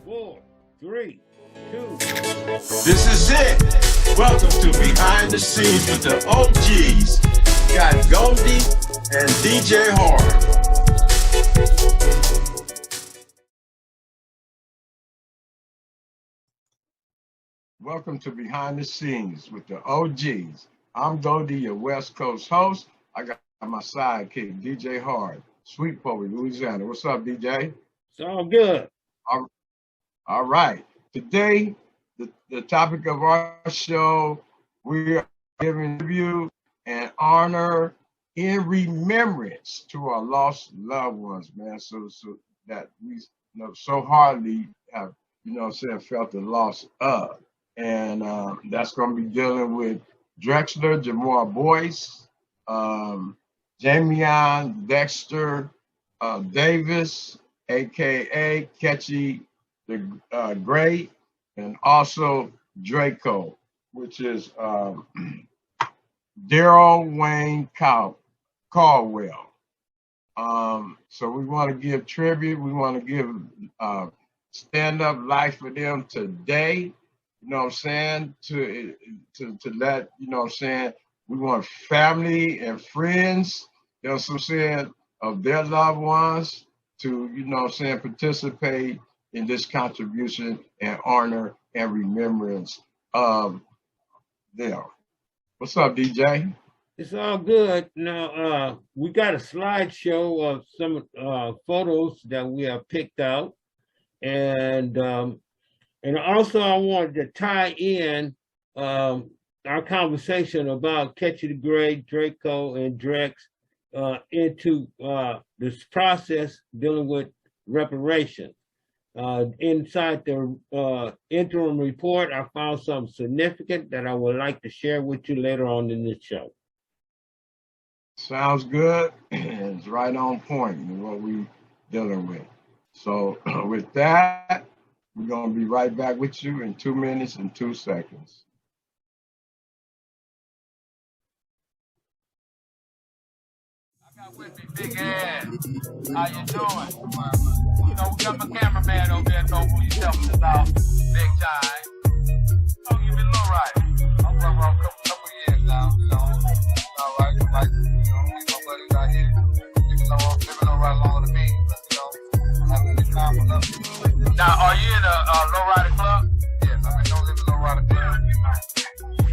4, 3, 2. This is it. Welcome to Behind the Scenes with the OGs. Got Goldee and DJ Hard. Welcome to Behind the Scenes with the OGs. I'm Goldee, your Westcoast host. I got my sidekick, DJ Hard, Sweet Poet, Louisiana. What's up, DJ? It's all good. All right. Today, the topic of our show, we are giving tribute and honor in remembrance to our lost loved ones, man. So that we so hardly have, felt the loss of. And that's going to be dealing with Drexler, Boyce, Jameon, Dexter, Davis, a.k.a. Ketchy the Great, and also Drakeo, which is Darrell Wayne Caldwell. So we want to give tribute. We want to give stand-up life for them today. You know what I'm saying? To let, we want family and friends, of their loved ones to, participate in this contribution and honor and remembrance of them. What's up, DJ? It's all good. Now, we got a slideshow of some photos that we have picked out. And also I wanted to tie in our conversation about Ketchy the Great, Drakeo, and Drex into this process dealing with reparations. Inside the interim report, I found something significant that I would like to share with you later on in the show. Sounds good. It's right on point in what we're dealing with. So with that, we're going to be right back with you in 2 minutes and 2 seconds. I got with me Big Ed. How you doing? We got my cameraman over there, Noble. He's helping us out big time. Oh, you been low right. I'm running around a couple years now. All right. Like, my buddies out here. Living low right longer than me. Having a good time with us. Now, are you in a low rider club? Yes, I'm in No Limit Low Rider Club.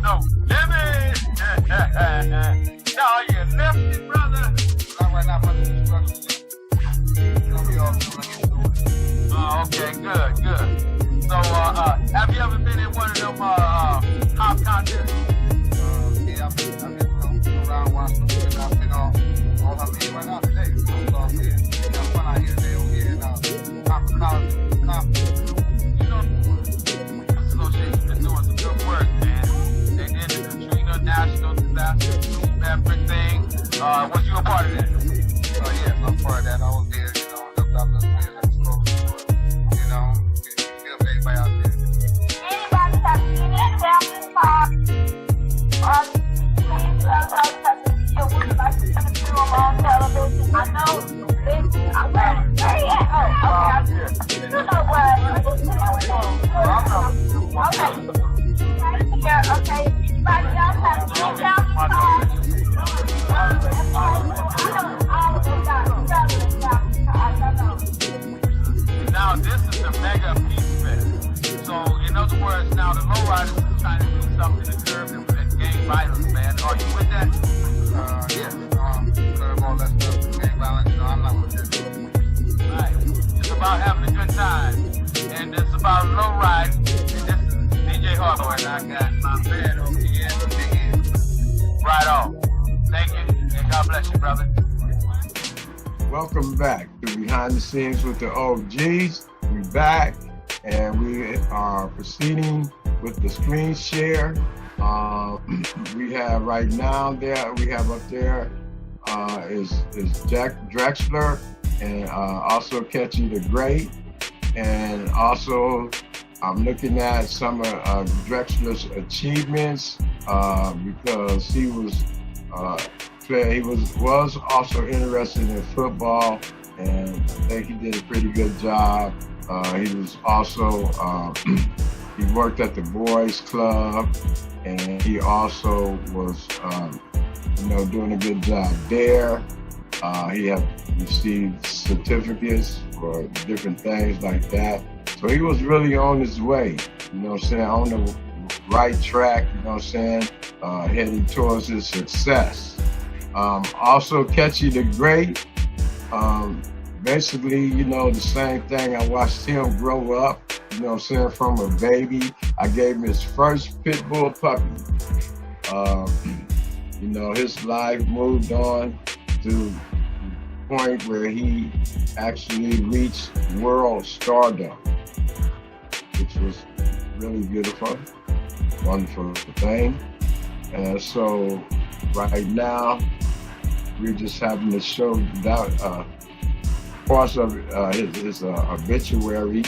No limit! No, are you lifted, brother? Not right now, brother. It's gonna be all good. Oh, okay, good. So, have you ever been in one of them hop contests? Yeah, I've been around watching them. I've been on I'm here right now today. So I'm here. Got fun out here today over here in College. This association's been doing some good work, man. They did the Katrina National Disaster everything. Was you a part of that? Yes, I'm part of that. I was there, helped out the everybody out there. Anybody have seen it family park? Please let us have the video. We would like to send it to them on television. I know. I'm ready. Where you at? Oh, okay. You know what? Okay. Right here. Okay. Anybody else have seen it family park? Now this is the mega peace fest. So in other words, now the lowriders are trying to do something to curb the gang violence, man. Are you with that? Yes. Curb all that stuff, gang violence. I'm not with this. Right. It's about having a good time, and it's about low riding. And this is DJ Hardware, and I got my man over here in the big end. Right on. Thank you, and God bless you, brother. Welcome back to Behind the Scenes with the OGs. We're back, and we are proceeding with the screen share. We have right now we have up there is Drexler, and also Ketchy the Great, and also I'm looking at some of Drexler's achievements because he was also interested in football, and I think he did a pretty good job He was also he worked at the Boyce Club, and he also was doing a good job there. He had received certificates for different things like that. So he was really on his way, on the right track, heading towards his success. Also, Ketchy the Great, basically, the same thing. I watched him grow up, from a baby. I gave him his first pit bull puppy. His life moved on to the point where he actually reached world stardom, which was really beautiful, wonderful thing. And so right now, we're just having to show that parts of his obituary.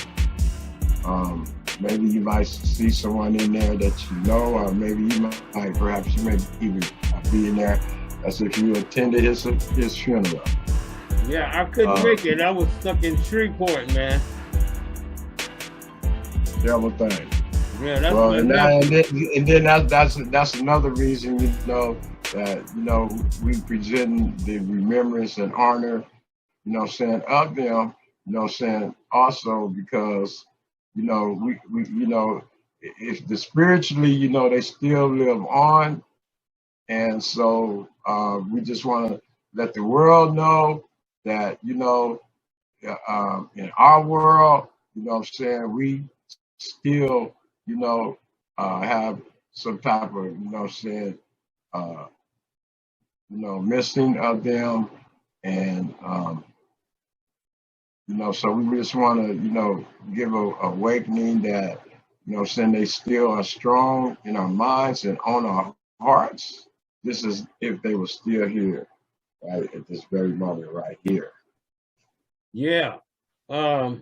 Maybe you might see someone in there that you know, or maybe perhaps you may even be in there as if you attended his funeral. Yeah, I couldn't make it. I was stuck in Shreveport, man. Terrible thing. Yeah, that's well, and then that's another reason, that we present the remembrance and honor, of them, also because, we if the spiritually, they still live on. And so we just want to let the world know that, in our world, we still, have some type of, missing of them. And, so we just want to, give a awakening that, they still are strong in our minds and on our hearts. This is if they were still here, right, at this very moment right here. Yeah. I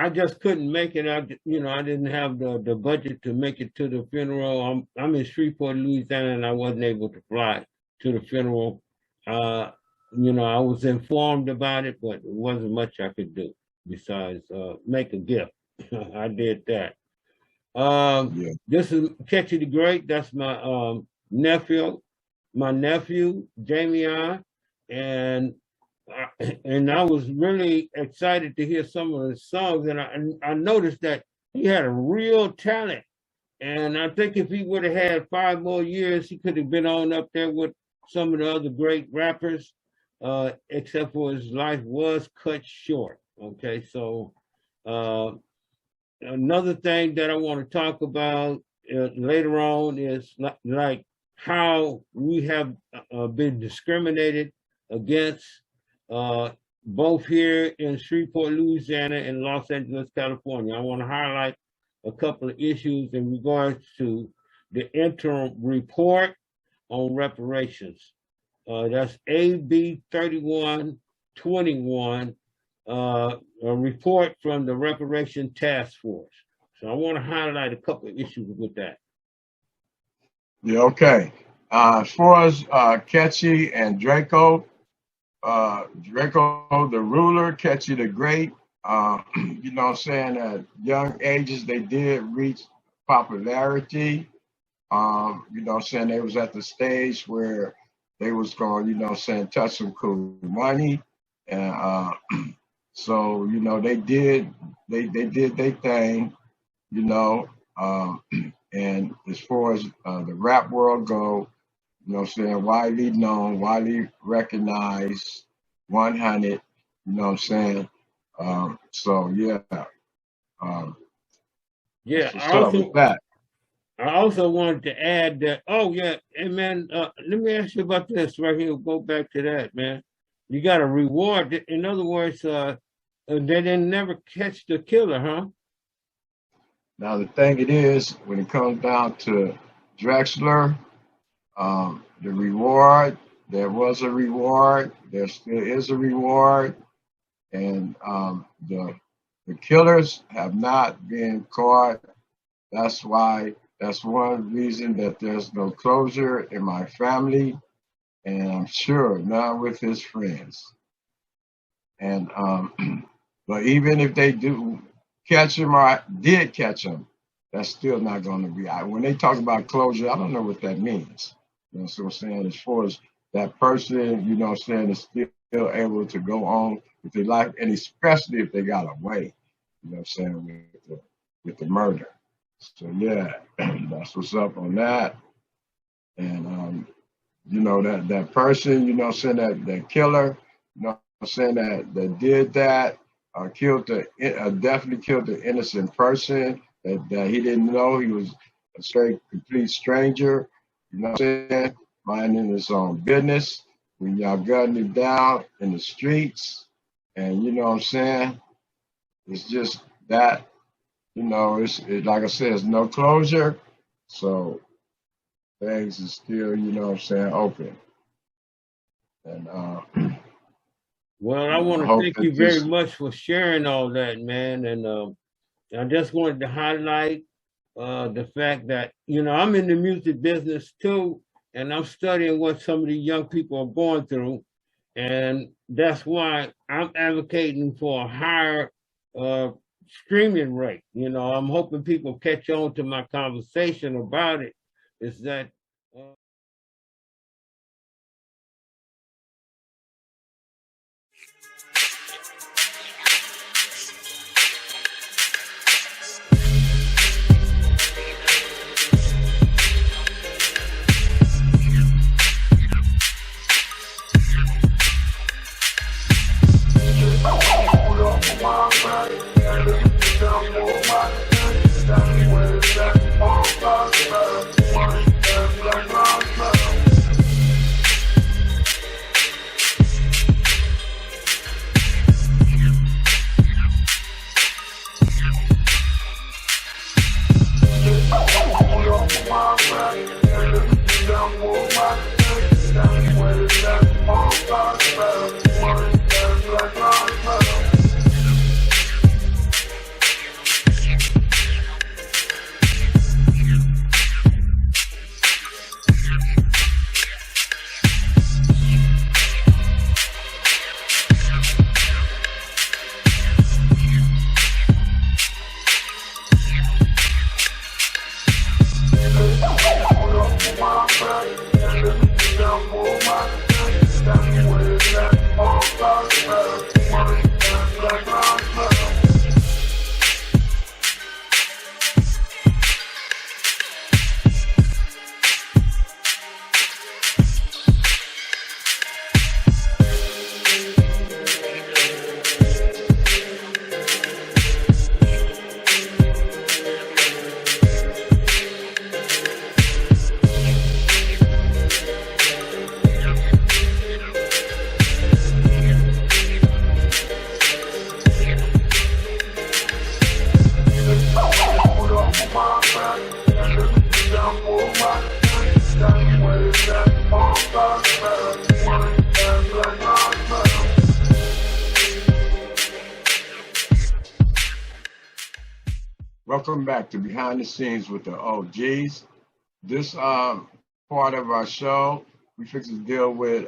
just couldn't make it. I didn't have the budget to make it to the funeral. I'm in Shreveport, Louisiana, and I wasn't able to fly to the funeral. I was informed about it, but it wasn't much I could do besides make a gift. I did that. This is Ketchy the Great. That's my nephew, Jameon, and I was really excited to hear some of his songs, and I noticed that he had a real talent, and I think if he would have had 5 more years, he could have been on up there with some of the other great rappers, except for his life was cut short. Okay, so another thing that I want to talk about later on is like how we have been discriminated against, both here in Shreveport, Louisiana, and Los Angeles, California. I want to highlight a couple of issues in regards to the interim report on reparations. That's AB 3121, a report from the Reparation Task Force. So I want to highlight a couple of issues with that. Yeah, okay. As far as Ketchy and Drakeo, Drakeo the ruler, Ketchy the Great, at young ages they did reach popularity. They was at the stage where they was going, touch some cool money. And so, they did their thing, and as far as the rap world go, widely known, widely recognized, 100, so yeah. I also wanted to add that, hey man, let me ask you about this right here. Go back to that, man. You got a reward. In other words, they didn't never catch the killer, huh? Now the thing it is, when it comes down to Drexler, the reward, there was a reward, there still is a reward, and the killers have not been caught. That's one reason that there's no closure in my family, and I'm sure none with his friends. And But even if they do catch him or did catch him, that's still not going to be out. When they talk about closure, I don't know what that means. You know what I'm saying? As far as that person, you know what I'm saying, is still able to go on with their life, and especially if they got away, you know what I'm saying, with the murder. So yeah, that's what's up on that. And you know, that person, you know what I'm saying, that killer, you know what I'm saying, that did that, definitely killed the innocent person that he didn't know. He was a straight, complete stranger, you know what I'm saying, minding his own business. When y'all gunning it down in the streets, and you know what I'm saying, it's just that, you know, it's like I said, it's no closure. So things is still, you know what I'm saying, open. And Well, I want to hope thank that you very this, much for sharing all that, man. And I just wanted to highlight the fact that, you know, I'm in the music business too, and I'm studying what some of the young people are going through. And that's why I'm advocating for a higher streaming rate. You know, I'm hoping people catch on to my conversation about it. Is that welcome back to Behind the Scenes with the OGs. This part of our show, we fix to deal with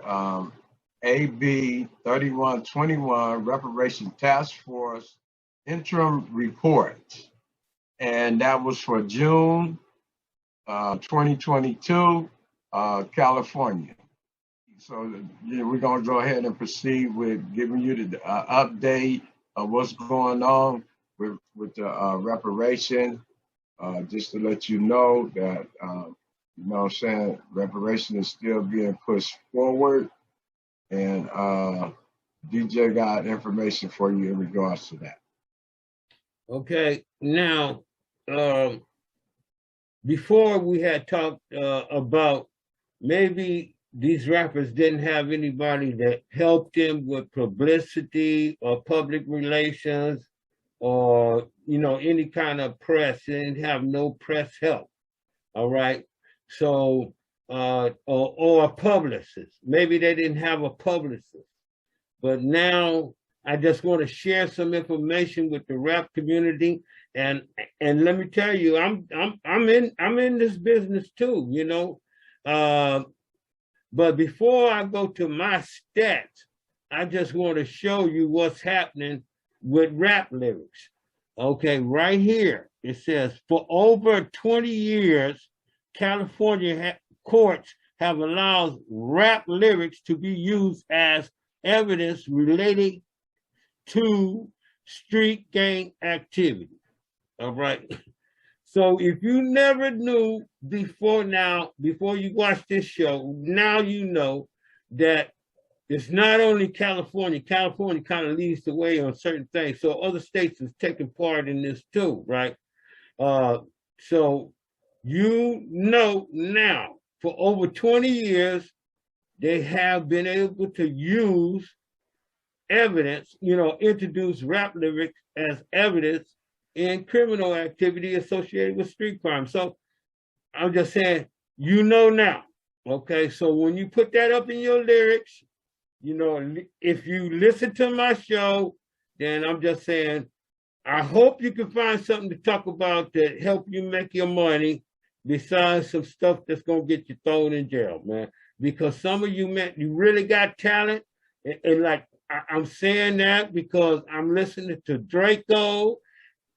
AB 3121 Reparation Task Force interim report. And that was for June 2022, California. So we're going to go ahead and proceed with giving you the update of what's going on with the reparation. Just to let you know that, you know what I'm saying, reparation is still being pushed forward. And DJ got information for you in regards to that. okay? Now, before we had talked about maybe these rappers didn't have anybody that helped them with publicity or public relations or, you know, any kind of press. They didn't have no press help. All right. So, or a publicist. Maybe they didn't have a publicist. But now I just want to share some information with the rap community. And let me tell you, I'm in this business too, you know. But before I go to my stats, I just want to show you what's happening with rap lyrics. Okay, right here, it says, for over 20 years, California courts have allowed rap lyrics to be used as evidence relating to street gang activity. All right. So if you never knew before you watch this show, now you know that it's not only California. California kind of leads the way on certain things. So other states is taking part in this too, right? So you know now, for over 20 years, they have been able to use evidence, introduce rap lyrics as evidence in criminal activity associated with street crime. So I'm just saying, now, okay? So when you put that up in your lyrics, if you listen to my show, then I'm just saying, I hope you can find something to talk about that help you make your money besides some stuff that's going to get you thrown in jail, man. Because some of you, man, you really got talent. And like, I'm saying that because I'm listening to Drakeo,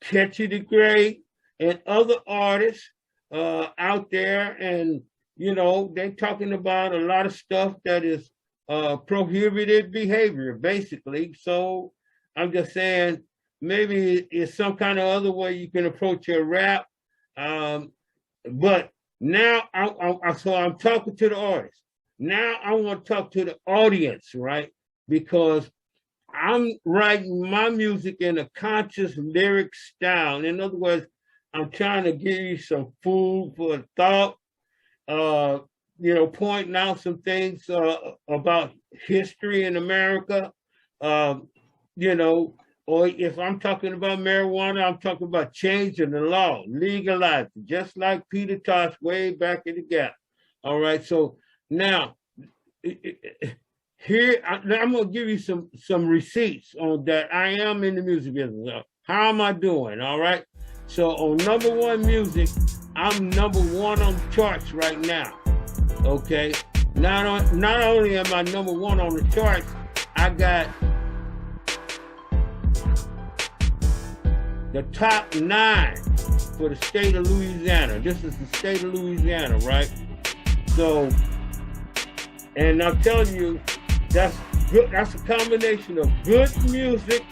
Ketchy the Great, and other artists out there. And, they're talking about a lot of stuff that is prohibited behavior, basically. So I'm just saying, maybe it's some kind of other way you can approach your rap. But now, so I'm talking to the artists. Now I want to talk to the audience, right? Because I'm writing my music in a conscious lyric style. In other words, I'm trying to give you some food for thought, pointing out some things about history in America, or if I'm talking about marijuana, I'm talking about changing the law, legalizing, just like Peter Tosh way back in the Gap. All right, so now, here, I'm going to give you some receipts on that. I am in the music business. How am I doing? All right. So on number one music, I'm number one on the charts right now. Okay. Not only am I number one on the charts, I got the top 9 for the state of Louisiana. This is the state of Louisiana, right? So, and I'm telling you, that's good. That's a combination of good music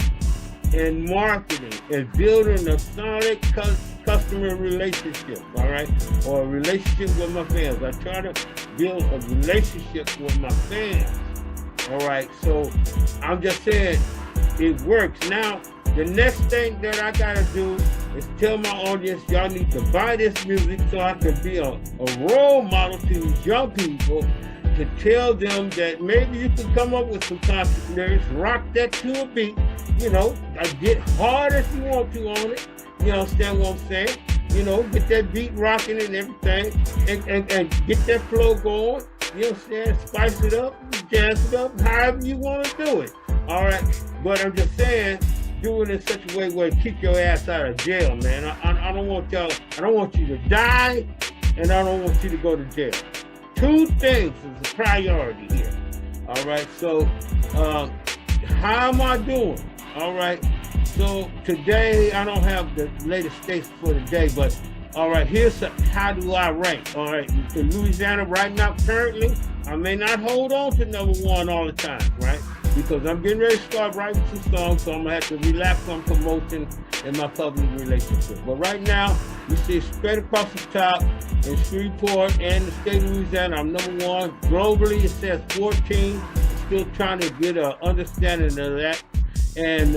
and marketing and building a solid customer relationship, all right? Or a relationship with my fans. I try to build a relationship with my fans, all right? So I'm just saying, it works. Now, the next thing that I gotta do is tell my audience, y'all need to buy this music so I can be a role model to these young people, to tell them that maybe you can come up with some conscious lyrics, rock that to a beat, get hard if you want to on it. You understand what I'm saying? Get that beat rocking and everything, and get that flow going. You understand? Spice it up, jazz it up, however you want to do it. All right, but I'm just saying, do it in such a way where it keep your ass out of jail, man. I don't want y'all. I don't want you to die, and I don't want you to go to jail. 2 things is a priority here. All right, so how am I doing? All right, so today I don't have the latest stats for today, but all right, here's how do I rank? All right, in Louisiana right now, currently, I may not hold on to number 1 all the time, right? Because I'm getting ready to start writing some songs, so I'm gonna have to relax on promotion and my public relationship. But right now, you see straight across the top in Shreveport and the state of Louisiana, I'm number 1. Globally, it says 14. Still trying to get an understanding of that. And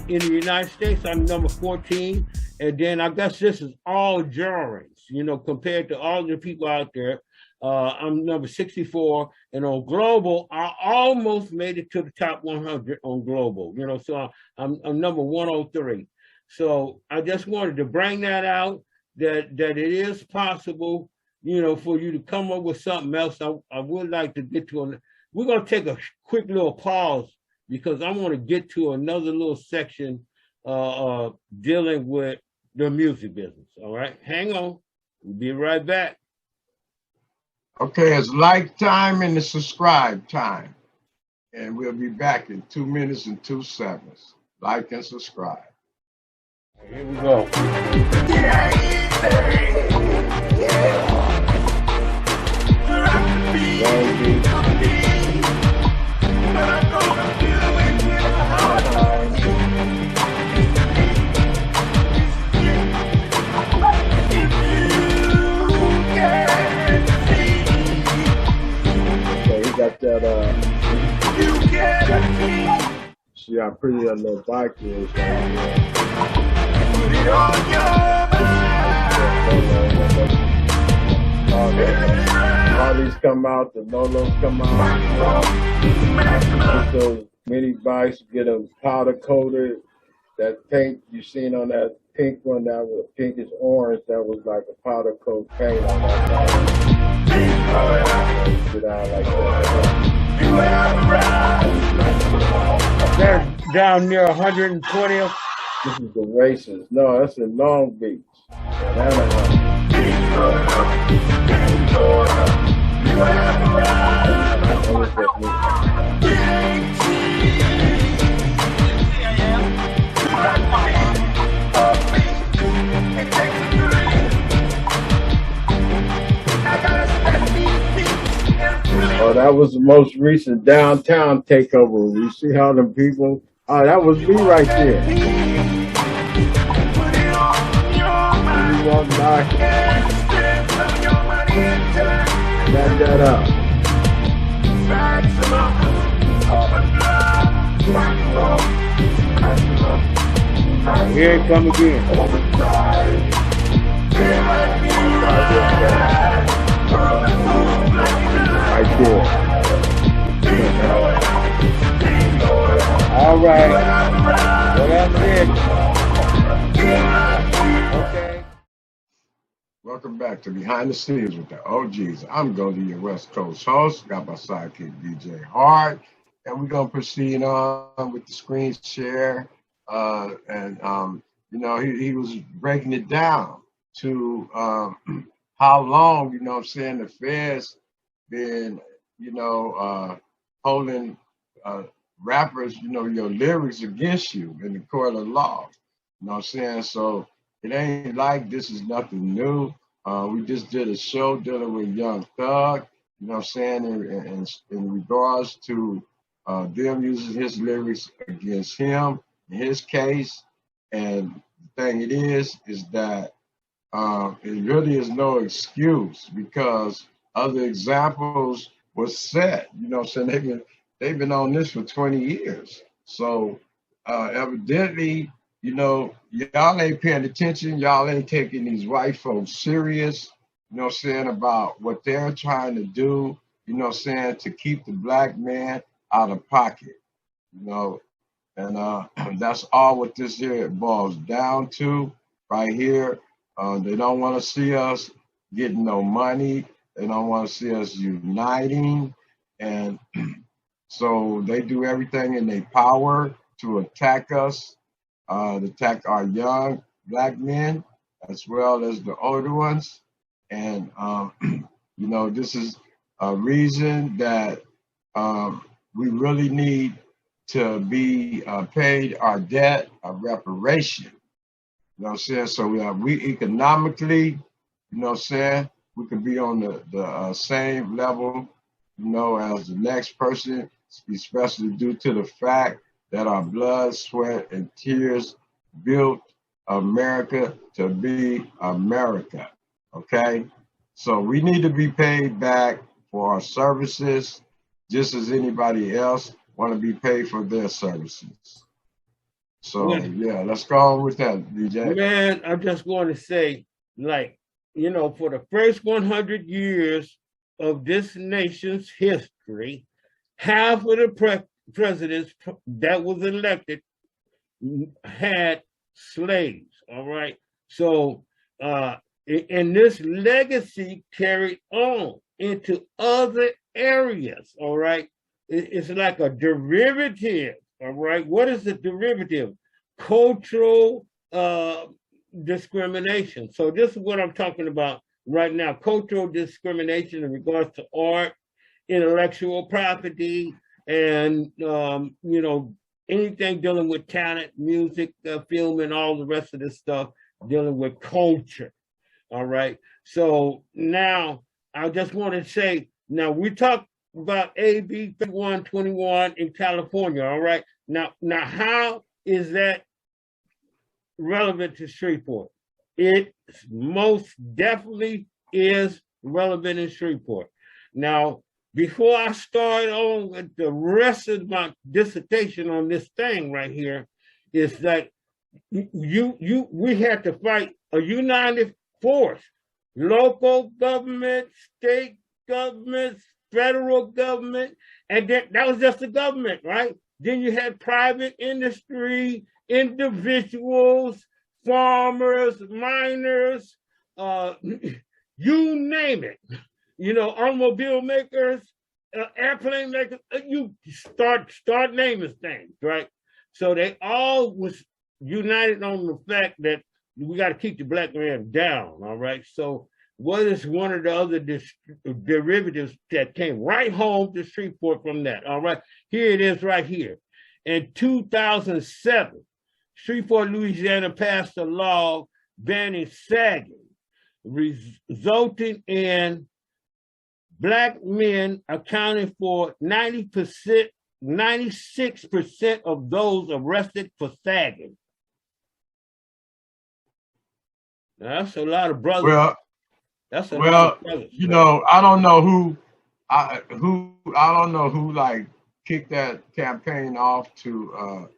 in the United States, I'm number 14. And then I guess this is all genres, compared to all the people out there. I'm number 64, and on global, I almost made it to the top 100 on global. So I'm number 103. So I just wanted to bring that out, that it is possible, for you to come up with something else. I would like to get to we're gonna take a quick little pause because I want to get to another little section dealing with the music business. All right, hang on, we'll be right back. Okay, it's like time and it's subscribe time. And we'll be back in 2 minutes and 2 seconds. like, and subscribe. Here we go. So he got that see how pretty that little bike is. All these come out, the Lolos come out. Get those mini bikes, get them powder coated. That paint you seen on that pink one, that was pinkish orange, that was like a powder coat paint on that bike. Get out like that. They're down near 120th. This is the races. No, that's in Long Beach. Oh, that was the most recent downtown takeover. You see how them people? Oh, that was me right there. You walk by, back that up. Here it come again. Right there. All right. Well, that's it. Okay. Welcome back to Behind the Scenes with the OGs. I'm Goldee, your West Coast host. Got my sidekick DJ Hard, and we're gonna proceed on with the screen share. You know, he was breaking it down to how long, you know what I'm saying, the feds been, you know, holding rappers, you know, your lyrics against you in the court of law. You know what I'm saying? So it ain't like this is nothing new. We just did a show dealing with Young Thug, you know what I'm saying, in regards to them using his lyrics against him in his case. And the thing it is that it really is no excuse because other examples were set. You know what I'm saying? They've been on this for 20 years. So evidently, you know, y'all ain't paying attention. Y'all ain't taking these white folks serious, you know what I'm saying, about what they're trying to do, you know what I'm saying, to keep the black man out of pocket, you know. And that's all what this here boils down to right here. They don't want to see us getting no money. They don't want to see us uniting. And so they do everything in their power to attack us, to attack our young black men as well as the older ones. And, you know, this is a reason that we really need to be paid our debt of reparation. You know what I'm saying? So we economically, you know what I'm saying, we could be on the same level, you know, as the next person, especially due to the fact that our blood, sweat, and tears built America to be America, okay? So we need to be paid back for our services just as anybody else want to be paid for their services. So, yeah, let's go on with that, DJ. Man, I'm just going to say, like, you know, for the first 100 years of this nation's history, half of the presidents that was elected had slaves, all right? So, and this legacy carried on into other areas, all right? It's like a derivative, all right? What is the derivative? Cultural discrimination. So this is what I'm talking about right now. Cultural discrimination in regards to art, intellectual property, and, you know, anything dealing with talent, music, film, and all the rest of this stuff dealing with culture. All right. So now I just want to say, now we talk about AB 3121 in California. All right. Now how is that relevant to Shreveport? It most definitely is relevant in Shreveport. Now, before I start on with the rest of my dissertation on this thing right here, is that we had to fight a united force, local government, state government, federal government, and then that was just the government, right? Then you had private industry, individuals, farmers, miners, you name it. Automobile makers, airplane makers. You start naming things, right? So they all was united on the fact that we got to keep the black man down. All right. So what is one of the other derivatives that came right home to Shreveport from that? All right. Here it is right here. In 2007, Shreveport, Louisiana passed a law banning sagging, resulting in Black men accounting for 96% of those arrested for sagging. Now, that's a lot of brothers. Well, that's a lot of brothers. I don't know who like kicked that campaign off to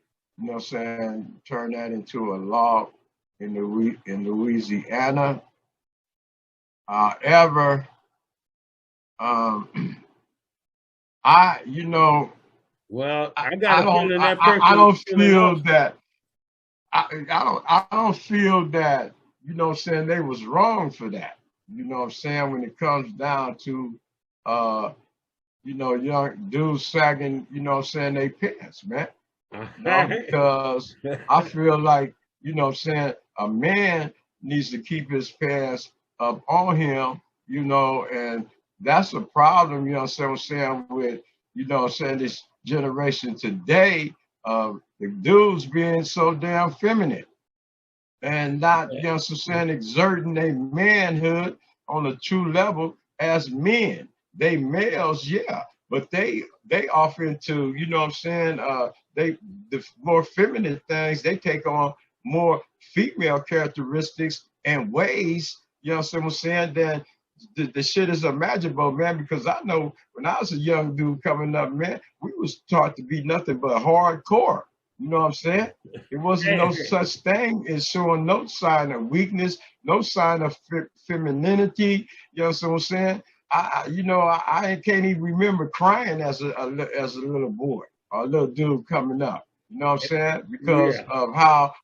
turn that into a law in Louisiana. However, Well, I got a feeling that person. I don't feel that. I don't feel that. They was wrong for that. When it comes down to young dudes sagging, they pants, man. Because I feel like, a man needs to keep his pants up on him, and that's a problem, with, this generation today of the dudes being so damn feminine and not, exerting their manhood on a true level as men. They males, yeah, but they off into, the more feminine things, they take on more female characteristics and ways, than the shit is imaginable, man, because I know when I was a young dude coming up, man, we was taught to be nothing but hardcore. You know what I'm saying? It wasn't no such thing as showing no sign of weakness, no sign of femininity. You know what I'm saying? I can't even remember crying as a little boy or a little dude coming up. You know what I'm saying? Because of how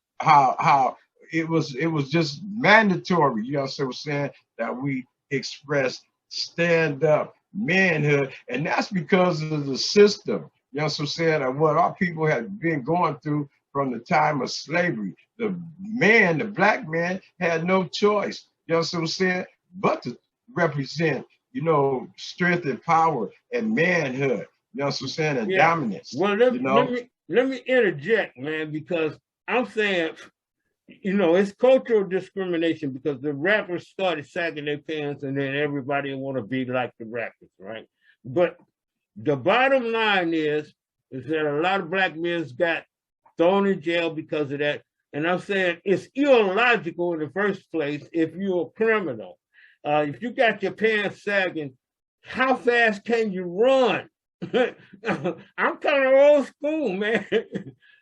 it was just mandatory. You know what I'm saying? That we express stand-up manhood, and that's because of the system. You know what I'm saying? And what our people have been going through from the time of slavery. The black man, had no choice. You know what I'm saying? But to represent, strength and power and manhood. You know what I'm saying? And dominance. Well, let me interject, man, because I'm saying, it's cultural discrimination because the rappers started sagging their pants and then everybody want to be like the rappers, right? But the bottom line is that a lot of black men got thrown in jail because of that. And I'm saying it's illogical in the first place if you're a criminal. If you got your pants sagging, how fast can you run? I'm kind of old school, man.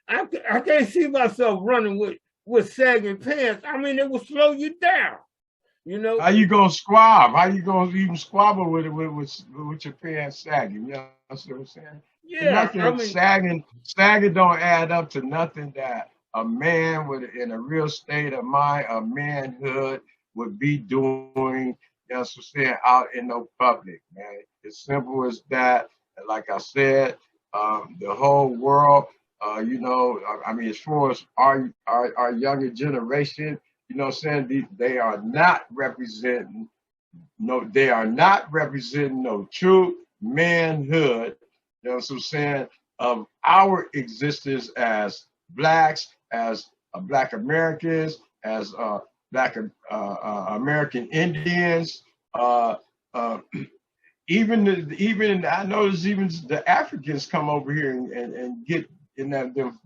I can't see myself running with sagging pants. I mean, it will slow you down. How you gonna squab? How you gonna even squabble with your pants sagging? You know what I'm saying? Yeah, sagging don't add up to nothing that a man in a real state of mind, of manhood, would be doing. You know what I'm saying? Out in the public, man. As simple as that. And like I said, the whole world. As far as our younger generation, they are not representing no true manhood. You know what I'm saying? of our existence as blacks, as Black Americans, as Black American Indians, even I notice even the Africans come over here and get in them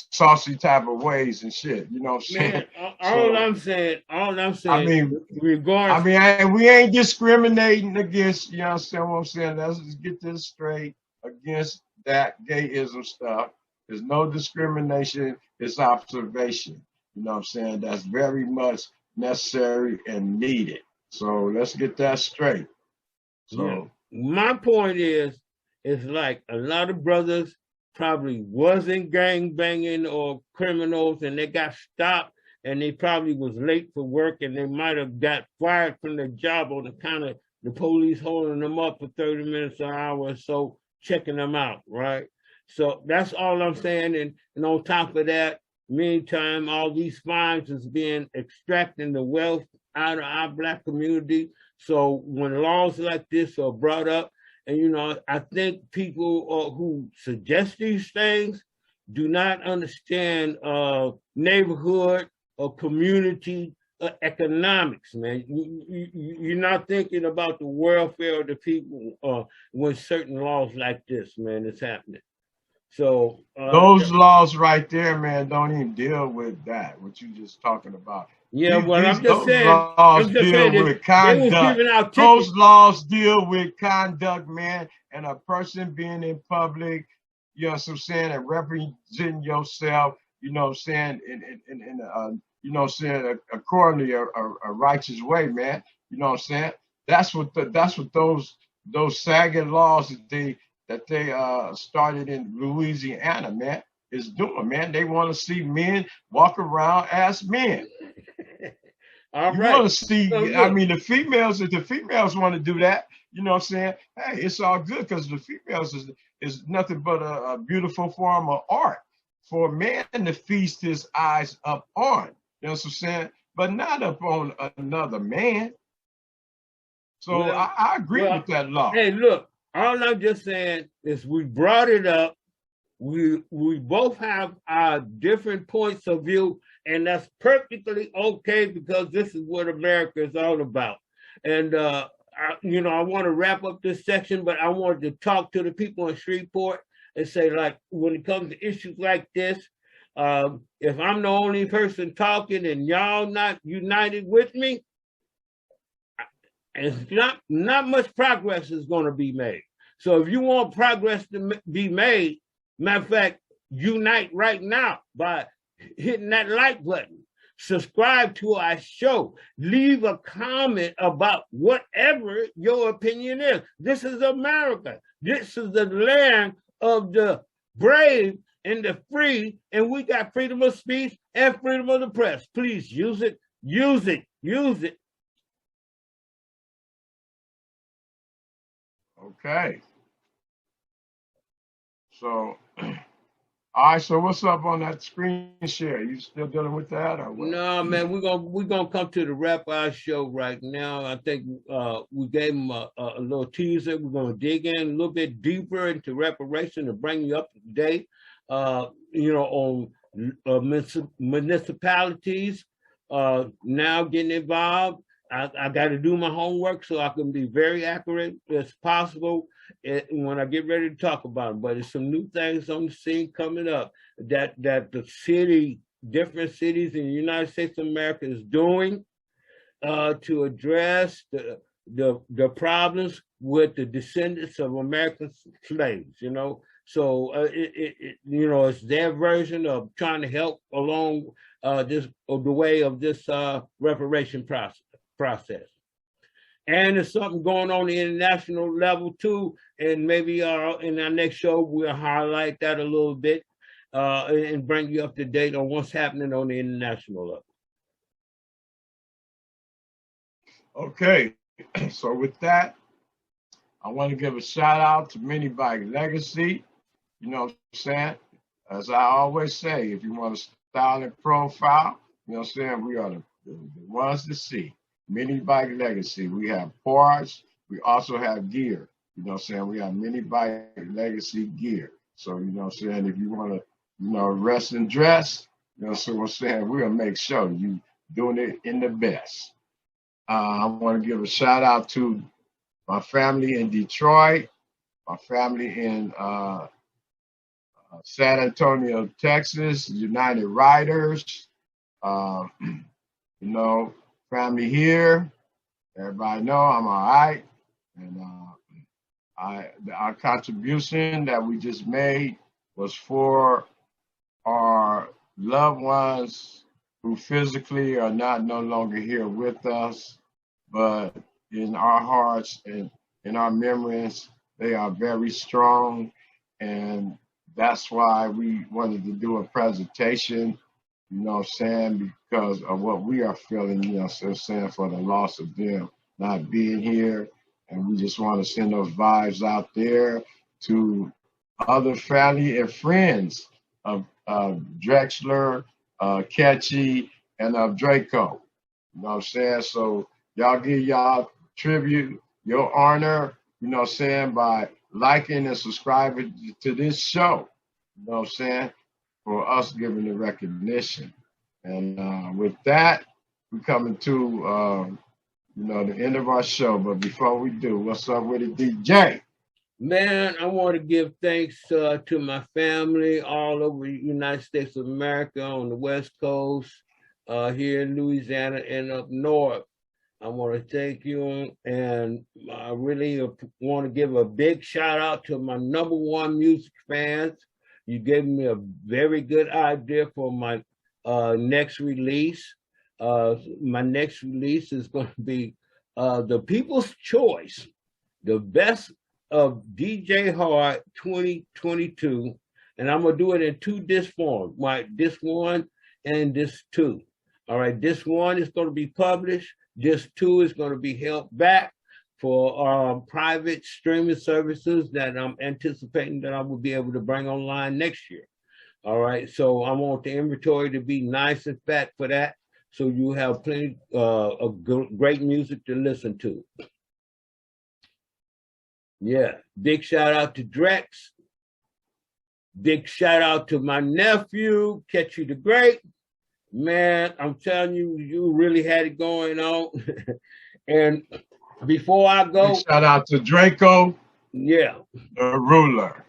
saucy type of ways and shit. You know what I'm saying? Man, all I'm saying, I mean, we ain't discriminating against, you know what I'm saying? Let's just get this straight against that gayism stuff. There's no discrimination, it's observation. You know what I'm saying? That's very much necessary and needed. So let's get that straight. So my point is like a lot of brothers probably wasn't gang banging or criminals and they got stopped and they probably was late for work and they might have got fired from their job on account of the police holding them up for 30 minutes an hour or so, checking them out, right? So that's all I'm saying. And on top of that, meantime, all these fines is being extracting the wealth out of our Black community. So when laws like this are brought up, and, I think people who suggest these things do not understand neighborhood or community economics, man. You're not thinking about the welfare of the people when certain laws like this, man, is happening. So those laws right there, man, don't even deal with that, what you just talking about. Yeah, well, I'm just saying. Laws deal with conduct. Those laws deal with conduct, man, and a person being in public, you know what I'm saying, and representing yourself, you know what I'm saying, in you know what I'm saying, according to a righteous way, man. You know what I'm saying? That's what those sagging laws that they started in Louisiana, man, is doing, man. They want to see men walk around as men. All you right. want to see, I mean, if the females want to do that, you know what I'm saying? Hey, it's all good because the females is nothing but a beautiful form of art for a man to feast his eyes up on. You know what I'm saying? But not up on another man. So I agree with that law. Hey, look, all I'm just saying is we brought it up. We both have our different points of view, and that's perfectly okay because this is what America is all about. And I want to wrap up this section, but I wanted to talk to the people in Shreveport and say, like, when it comes to issues like this, if I'm the only person talking and y'all not united with me, it's not much progress is going to be made. So if you want progress to be made, matter of fact, unite right now by hitting that like button. Subscribe to our show. Leave a comment about whatever your opinion is. This is America. This is the land of the brave and the free, and we got freedom of speech and freedom of the press. Please use it, use it, use it. Okay. So, all right. So, what's up on that screen share? You still dealing with that, or what? No, man. We're gonna come to the wrap our show right now. I think we gave them a little teaser. We're gonna dig in a little bit deeper into reparation to bring you up to date. On municipalities now getting involved. I got to do my homework so I can be very accurate as possible when I get ready to talk about them. But there's some new things on the scene coming up that the different cities in the United States of America is doing to address the problems with the descendants of American slaves. So it's their version of trying to help along the way of this reparation process. And there's something going on the international level too, and maybe in our next show we'll highlight that a little bit and bring you up to date on what's happening on the international level. Okay, so with that, I want to give a shout out to Mini Bike Legacy. You know what I'm saying? As I always say, if you want a style and profile, you know what I'm saying, we are the ones to see. Mini Bike Legacy. We have parts. We also have gear. You know what I'm saying? We have many bike legacy gear. So, you know what I'm saying? If you want to, you know, rest and dress, you know what I'm saying? We'll make sure you doing it in the best. I want to give a shout out to my family in Detroit, my family in San Antonio, Texas, United Riders, you know, family here. Everybody know I'm all right. And our contribution that we just made was for our loved ones who physically are no longer here with us, but in our hearts and in our memories, they are very strong. And that's why we wanted to do a presentation, you know what I'm saying, because of what we are feeling, you know what I'm saying, for the loss of them not being here. And we just want to send those vibes out there to other family and friends of Drexler, Ketchy, and of Drakeo. You know what I'm saying? So y'all give y'all tribute, your honor, you know what I'm saying, by liking and subscribing to this show. You know what I'm saying? For us giving the recognition. And with that, we're coming to you know, the end of our show. But before we do, what's up with it, DJ? Man, I want to give thanks to my family all over the United States of America, on the West Coast, here in Louisiana and up north. I want to thank you, and I really want to give a big shout out to my #1 music fans. You gave me a very good idea for my next release. My next release is going to be The People's Choice, the best of DJ Hard 2022, and I'm gonna do it in 2 disc forms, disc 1 and disc 2. All right, disc 1 is going to be published. Disc 2 is going to be held back for private streaming services that I'm anticipating that I will be able to bring online next year. All right, so I want the inventory to be nice and fat for that, so you have plenty of great music to listen to. Yeah, big shout out to Drex. Big shout out to my nephew, Ketchy the Great. Man, I'm telling you, you really had it going on. And before I go, big shout out to Drakeo, yeah, the ruler.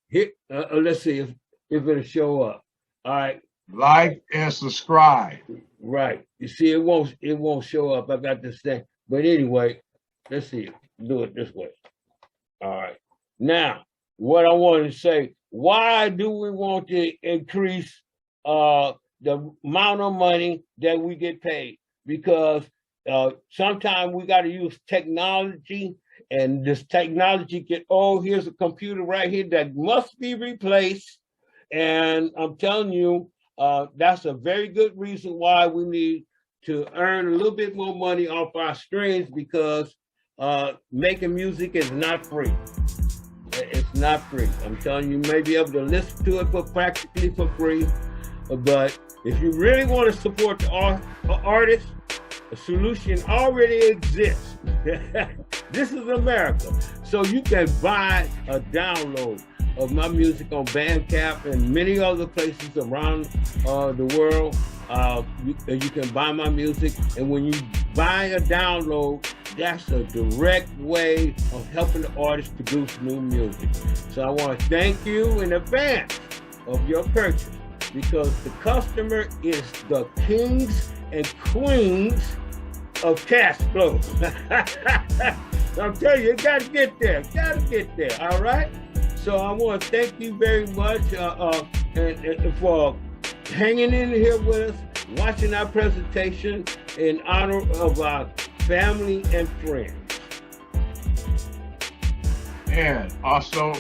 Here, let's see if it'll show up. All right. Like and subscribe. Right. You see, it won't show up. I got this thing. But anyway, let's see. Do it this way. All right. Now, what I wanted to say, why do we want to increase the amount of money that we get paid? Because sometimes we got to use technology, and this technology here's a computer right here that must be replaced. And I'm telling you, that's a very good reason why we need to earn a little bit more money off our streams, because making music is not free. It's not free. I'm telling you, you may be able to listen to it practically for free, but if you really want to support the artist, a solution already exists. This is America. So you can buy a download of my music on Bandcamp and many other places around the world. You can buy my music, and when you buy a download, that's a direct way of helping the artist produce new music. So I want to thank you in advance of your purchase, because the customer is the kings and queens of cash flow. I'm telling you, you gotta get there, all right? So I want to thank you very much and for hanging in here with us, watching our presentation in honor of our family and friends. And also,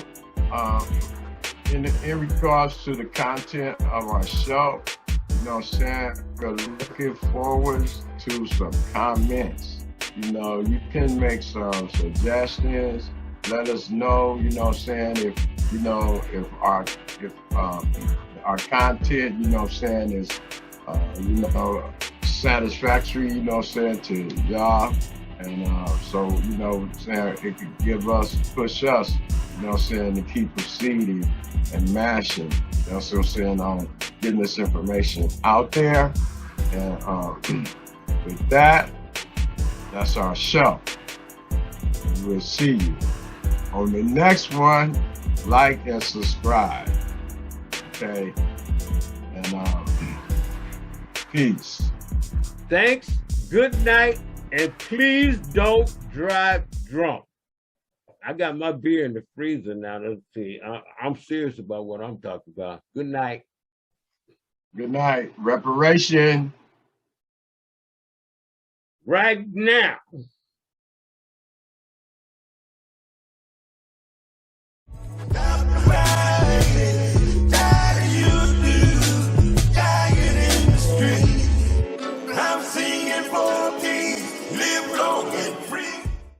in regards to the content of our show, you know what I'm saying, we're looking forward to some comments. You know, you can make some suggestions. Let us know, you know what I'm saying, if our content, you know what I'm saying, is satisfactory, you know what I'm saying, to y'all. And so, you know, saying it could give us, push us, you know, saying to keep proceeding and mashing, you know, so saying on getting this information out there. And with that, that's our show. We'll see you on the next one. Like and subscribe. Okay. And peace. Thanks. Good night. And please don't drive drunk. I got my beer in the freezer now. Let's see. I'm serious about what I'm talking about. Good night. Good night. Reparation. Right now.